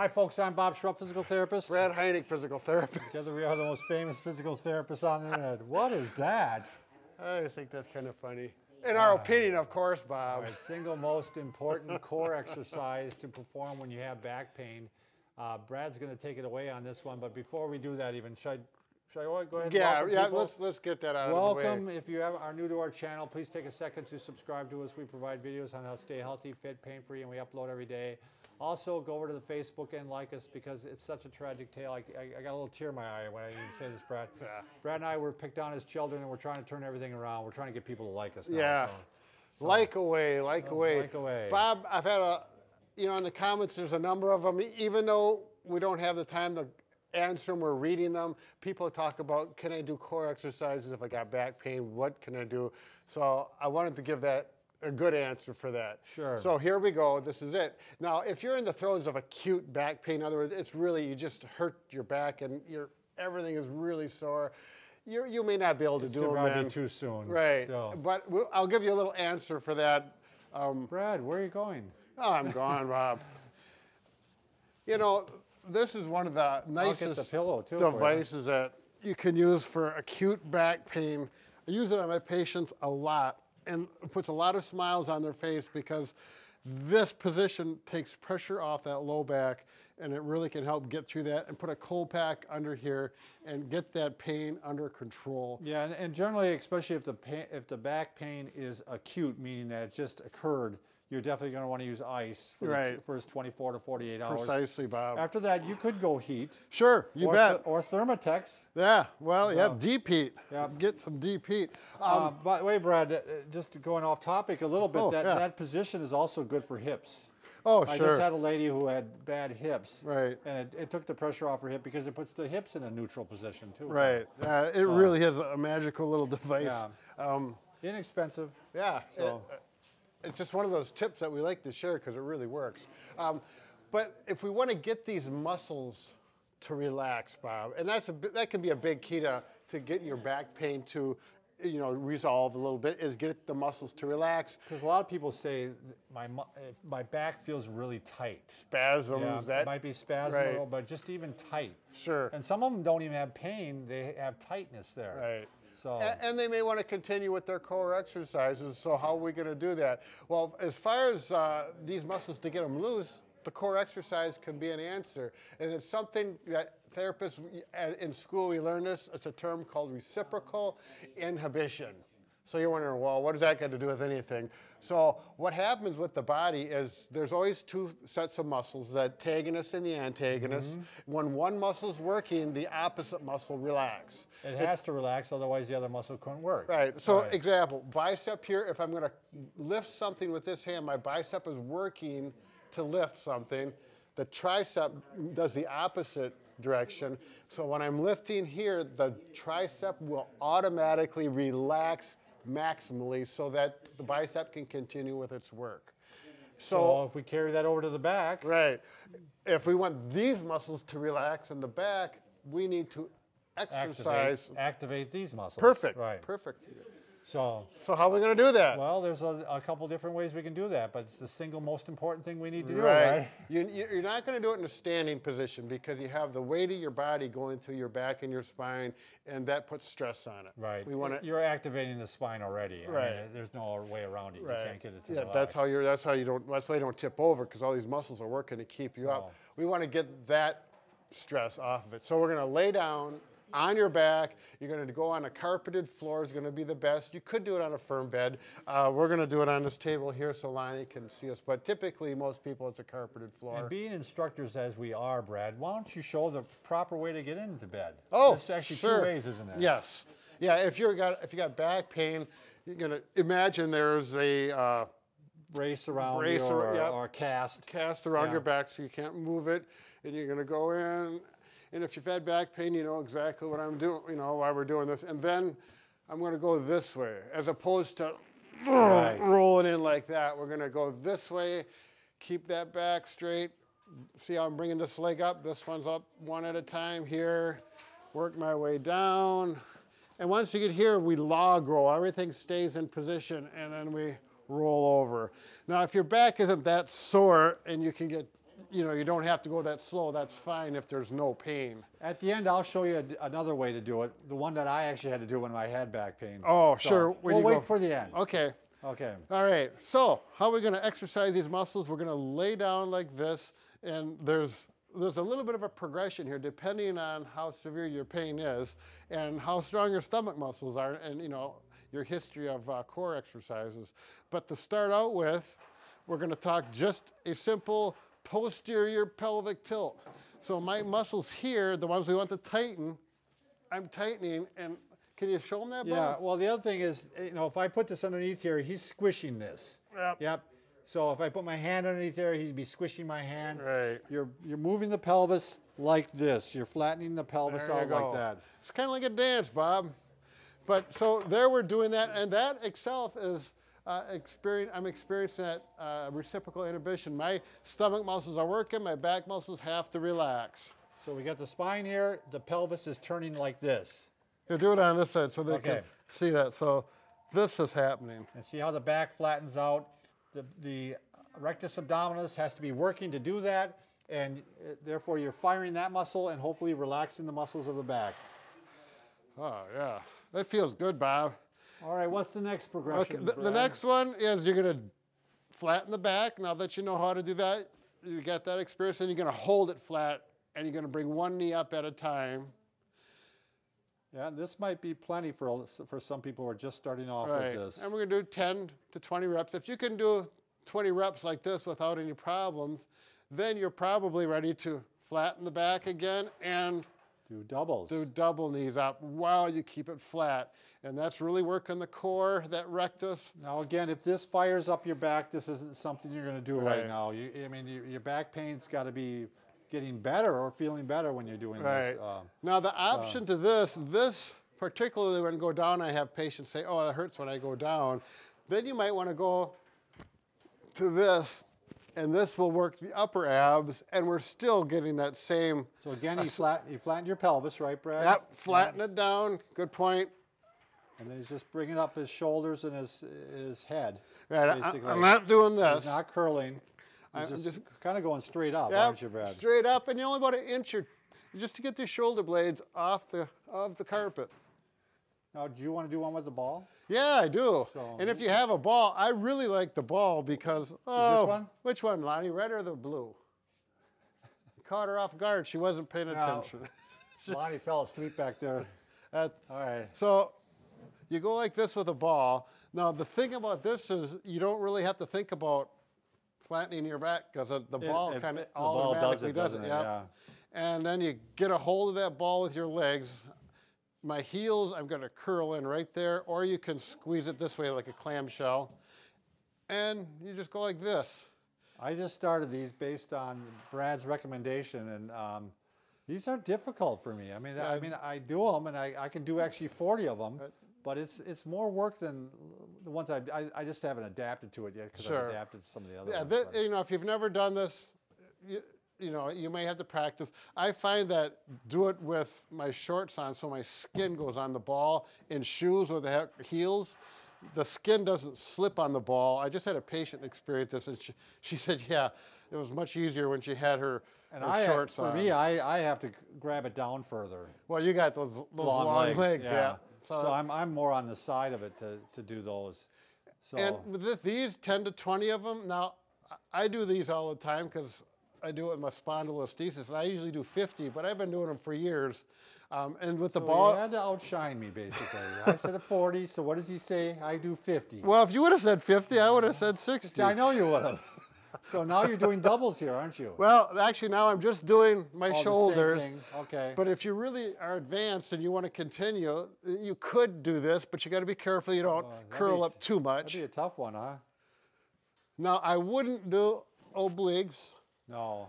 Hi, folks. I'm Bob Schrupp, physical therapist. Brad Heineck, physical therapist. Together we are the most famous physical therapists on the internet. What is that? I think that's kind of funny. In our opinion, of course, Bob. Right, single most important core exercise to perform when you have back pain. Brad's going to take it away on this one, but before we do that, even should I go ahead? Yeah. Let's get that out of the way. Welcome. If you are new to our channel, please take a second to subscribe to us. We provide videos on how to stay healthy, fit, pain-free, and we upload every day. Also, go over to the Facebook and like us because it's such a tragic tale. I got a little tear in my eye when I even say this, Brad. Yeah. Brad and I were picked on as children, and we're trying to turn everything around. We're trying to get people to like us now. Yeah. Like away. Like away. Bob, I've had in the comments, there's a number of them. Even though we don't have the time to answer them, we're reading them. People talk about, can I do core exercises if I got back pain? What can I do? So I wanted to give that a good answer for that. Sure. So here we go. This is it. Now, if you're in the throes of acute back pain, in other words, it's really, you just hurt your back and everything is really sore, you may not be able to do them. It's be too soon. Right. So. But I'll give you a little answer for that. Brad, where are you going? Oh, I'm gone, Rob. This is one of the nicest devices that you can use for acute back pain. I use it on my patients a lot, and it puts a lot of smiles on their face because this position takes pressure off that low back, and it really can help get through that and put a cold pack under here and get that pain under control. Yeah, and generally, especially if the back pain is acute, meaning that it just occurred, you're definitely going to want to use ice for the first 24 to 48 hours. Precisely, Bob. After that, you could go heat. Sure, you bet. Or Thermotex. Yeah, well, yeah, deep heat. Yeah. Get some deep heat. By the way, Brad, just going off topic a little bit, that position is also good for hips. Oh, I just had a lady who had bad hips. Right. And it took the pressure off her hip because it puts the hips in a neutral position, too. Right. It really is a magical little device. Yeah. Inexpensive. Yeah. So. It's just one of those tips that we like to share because it really works. But if we want to get these muscles to relax, Bob, and that can be a big key to getting your back pain to resolve a little bit, is get the muscles to relax. Because a lot of people say my back feels really tight. Spasms. Yeah, it might be spasm, but just even tight. Sure. And some of them don't even have pain; they have tightness there. Right. So. And they may want to continue with their core exercises. So how are we going to do that? Well, as far as these muscles to get them loose, the core exercise can be an answer. And it's something that therapists in school, we learn this. It's a term called reciprocal inhibition. So you're wondering, well, what does that got to do with anything? So what happens with the body is there's always two sets of muscles, the antagonist and the antagonist. Mm-hmm. When one muscle's working, the opposite muscle relax. It has to relax, otherwise the other muscle couldn't work. Right. So example, bicep here, if I'm going to lift something with this hand, my bicep is working to lift something. The tricep does the opposite direction. So when I'm lifting here, the tricep will automatically relax maximally so that the bicep can continue with its work. So if we carry that over to the back. Right. If we want these muscles to relax in the back, we need to exercise. Activate these muscles. Perfect. Right. Perfect. So how are we going to do that? Well, there's a couple different ways we can do that, but it's the single most important thing we need to do, right? You're not going to do it in a standing position because you have the weight of your body going through your back and your spine, and that puts stress on it. Right. You're activating the spine already. Right. I mean, there's no way around it. Right. You can't get it to relax. That's why you don't tip over, because all these muscles are working to keep you up. We want to get that stress off of it. So we're going to lay down on your back. You're going to go on a carpeted floor is going to be the best. You could do it on a firm bed. We're going to do it on this table here so Lonnie can see us. But typically, most people, it's a carpeted floor. And being instructors as we are, Brad, why don't you show the proper way to get into bed? Oh, there's actually sure. 2 ways, isn't there? Yes. Yeah. If you got back pain, you're going to imagine there's a brace around you or a cast around your back so you can't move it, and you're going to go in. And if you've had back pain, you know exactly what I'm doing, why we're doing this. And then I'm going to go this way, as opposed to rolling in like that. We're going to go this way, keep that back straight. See how I'm bringing this leg up? This one's up one at a time here. Work my way down. And once you get here, we log roll. Everything stays in position, and then we roll over. Now, if your back isn't that sore and you can get you know, you don't have to go that slow. That's fine if there's no pain. At the end, I'll show you another way to do it. The one that I actually had to do when I had back pain. Oh, So sure. we'll wait for the end. Okay. Okay. All right. So how are we going to exercise these muscles? We're going to lay down like this, and there's a little bit of a progression here depending on how severe your pain is and how strong your stomach muscles are, and you know, your history of core exercises. But to start out with, we're going to talk just a simple posterior pelvic tilt. So my muscles here, the ones we want to tighten, I'm tightening, and can you show them that, Bob? Yeah, well, the other thing is, you know, if I put this underneath here, he's squishing this. Yep. Yep. So if I put my hand underneath there, he'd be squishing my hand. Right. You're moving the pelvis like this. You're flattening the pelvis There you out go. like that. It's kind of like a dance, Bob. But so there we're doing that, and that itself is I'm experiencing that reciprocal inhibition. My stomach muscles are working, my back muscles have to relax. So we got the spine here. The pelvis is turning like this. You do it on this side so they Okay. can see that. So this is happening. And see how the back flattens out. The rectus abdominis has to be working to do that, and therefore you're firing that muscle and hopefully relaxing the muscles of the back. Oh, yeah. That feels good, Bob. All right, what's the next progression? Okay, the next one is you're going to flatten the back. Now that you know how to do that, you got that experience, and you're going to hold it flat, and you're going to bring one knee up at a time. Yeah, this might be plenty for some people who are just starting off Right. with this. And we're going to do 10 to 20 reps. If you can do 20 reps like this without any problems, then you're probably ready to flatten the back again and Do doubles. do double knees up while you keep it flat. And that's really working the core, that rectus. Now again, if this fires up your back, this isn't something you're going to do right Right. now. I mean, your back pain's got to be getting better or feeling better when you're doing Right. this. Now the option to this particularly when I go down, I have patients say, oh, it hurts when I go down. Then you might want to go to this, and this will work the upper abs, and we're still getting that same. So again, you flatten your pelvis, right, Brad? Yep, flatten it down. Good point. And then he's just bringing up his shoulders and his head. Right, Basically. I'm not doing this. He's not curling. He's I'm just kind of going straight up, Yep, aren't you, Brad? straight up, and you're only about an inch or just to get the shoulder blades off the carpet. Now, do you want to do one with the ball? Yeah, I do. So- And if you have a ball, I really like the ball because, oh, one? which one, Lonnie, red or the blue? Caught her off guard. She wasn't paying attention. Lonnie fell asleep back there. All right. So you go like this with a ball. Now, the thing about this is you don't really have to think about flattening your back because the ball kind of automatically does it. Doesn't it? Yep. Yeah. And then you get a hold of that ball with your legs. My heels, I'm going to curl in right there, or you can squeeze it this way like a clamshell. And you just go like this. I just started these based on Brad's recommendation, and these are difficult for me. I mean, I do them, and I can do actually 40 of them, but it's more work than the ones I just haven't adapted to it yet because I've adapted to some of the other ones. Yeah, you know, if you've never done this, you know, you may have to practice. I find that do it with my shorts on so my skin goes on the ball. In shoes with the heels, the skin doesn't slip on the ball. I just had a patient experience this, and she said, yeah, it was much easier when she had her shorts on. For me, I have to grab it down further. Well, you got those long legs, yeah. So I'm more on the side of it to do those. So. And with these 10 to 20 of them, now I do these all the time because I do it with my spondylolisthesis, and I usually do 50, but I've been doing them for years. And with the ball, you had to outshine me, basically. I said a 40, so what does he say? I do 50. well, if you would have said 50, I would have said 60. I know you would have. So now you're doing doubles here, aren't you? Well, actually, now I'm just doing my shoulders. The same thing. Okay. But if you really are advanced and you want to continue, you could do this, but you got to be careful you don't curl up too much. That'd be a tough one, huh? Now, I wouldn't do obliques. No.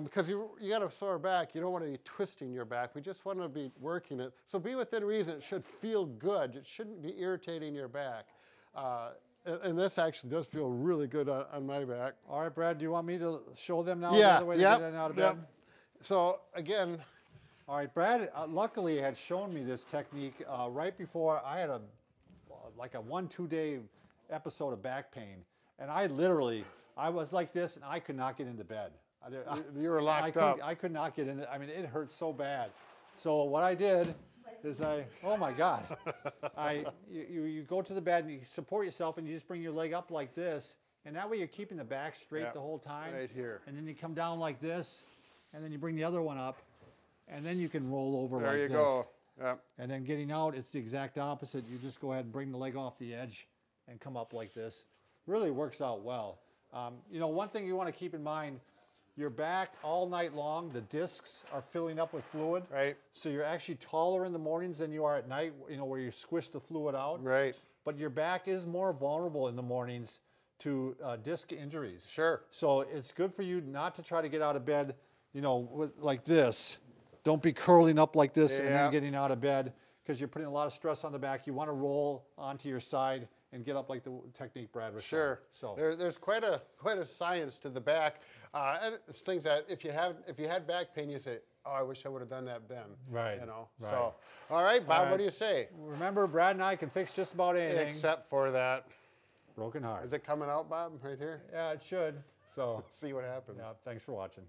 Because you got a sore back. You don't want to be twisting your back. We just want to be working it. So be within reason. It should feel good. It shouldn't be irritating your back. And this actually does feel really good on my back. All right, Brad, do you want me to show them now? Yeah, The other way to get in and out of bed? So again, all right, Brad luckily had shown me this technique right before I had like a 1-2 day episode of back pain. And I was like this, and I could not get into bed. You were locked up. I could not get in it. I mean, it hurt so bad. So what I did is oh my God, you go to the bed and you support yourself and you just bring your leg up like this, and that way you're keeping the back straight the whole time. Right here. And then you come down like this, and then you bring the other one up, and then you can roll over like this. There you go. Yep. And then getting out, it's the exact opposite. You just go ahead and bring the leg off the edge and come up like this. Really works out well. You know, one thing you want to keep in mind, your back all night long, the discs are filling up with fluid. Right. So you're actually taller in the mornings than you are at night, you know, where you squish the fluid out. Right. But your back is more vulnerable in the mornings to disc injuries. Sure. So it's good for you not to try to get out of bed, you know, like this. Don't be curling up like this and then getting out of bed, because you're putting a lot of stress on the back. You want to roll onto your side and get up like the technique Brad was showing. So there's quite a science to the back, and it's things that if you had back pain, you say, oh, I wish I would have done that then. Right. You know. Right. So, all right, Bob, what do you say? Remember, Brad and I can fix just about anything except for that broken heart. Is it coming out, Bob, right here? Yeah, it should. So let's see what happens. yeah, thanks for watching.